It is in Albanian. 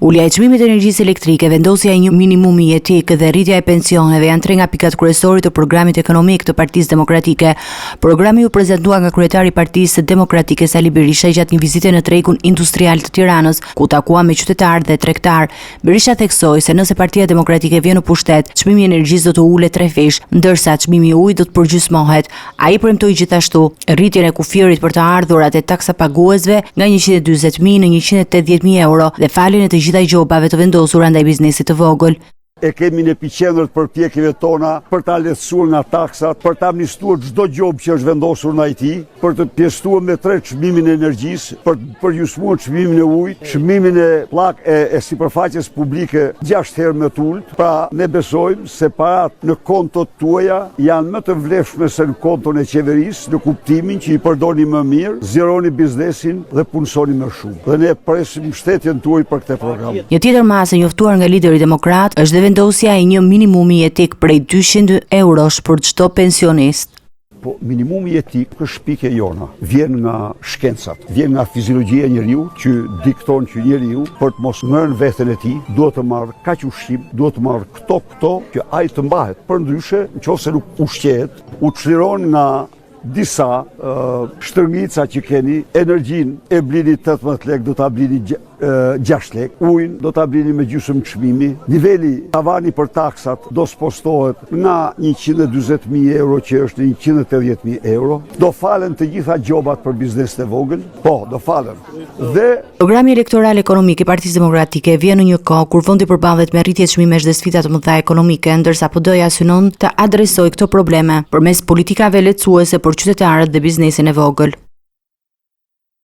Ulja e çmimit të energjisë elektrike, vendosja e një minimumi jetik dhe rritja e pensioneve janë tre nga pikat kryesore të programit ekonomik të Partisë Demokratike. Programi u prezantua nga kryetari i Partisë Demokratike Sali Berisha gjatë një vizite në tregun industrial të Tiranës, ku takua me qytetarë dhe tregtar. Berisha theksoi se nëse Partia Demokratike vjen në pushtet, çmimi i energjisë do të ulet 3 fish, ndërsa çmimi i ujit do të përgjysmohet. Ai premtoi gjithashtu rritjen e kufirit për të ardhurat e taksapaguesve nga 140.000 në 180.000 euro dhe faljen e të gjitha gjobave të vendosura ndaj biznesit të vogël. E kemi në epicentër të përpjekjeve tona për ta lehtësuar nga taksat, për ta amnistuar çdo gjobë që është vendosur në IT, për të pjesëtuar me 3 çmimin e energjisë, për të përgjysmuar çmimin e ujit, çmimin e pllakë e sipërfaqes publike 6 herë më të ulët. Pra ne besojmë se parat në kontot tuaja janë më të vlefshme se në konton e qeverisë, në kuptimin që i përdorni më mirë, zjeroni biznesin dhe punsoni më shumë. Dhe ne presim mbështetjen tuaj për këtë program. Një tjetër masë e njoftuar nga lideri demokrat është vendosja e një minimumi jetik prej 200 eurosh për çdo pensionist. Po minimumi jetik është shpike jona, vjen nga shkencat, vjen nga fiziologjia e njeriu që dikton që njeriu për të mos ngrënë veten e tij duhet të marrë kaq ushqim, duhet të marrë këto që ai të mbahet. Përndryshe, nëse nuk ushqehet, u çliron nga disa shtërngica që keni, energjin e blini 18 lek, do ta blini 6 lek, ujin do ta blini me gjysmë çmimi, niveli tavani për taksat do spostohet nga 140.000 euro që është 180.000 euro, do falen të gjitha gjobat për biznesin e vogël, po, do falen. Dhe programi elektoral ekonomik i Partisë Demokratike vjen në një kohë kur vendi përballet me rritje çmimesh dhe sfida të mëdha ekonomike, ndërsa PD-ja synon të adresojë këto probleme përmes politikave lehtësuese për qytetarët dhe biznesin e vogël.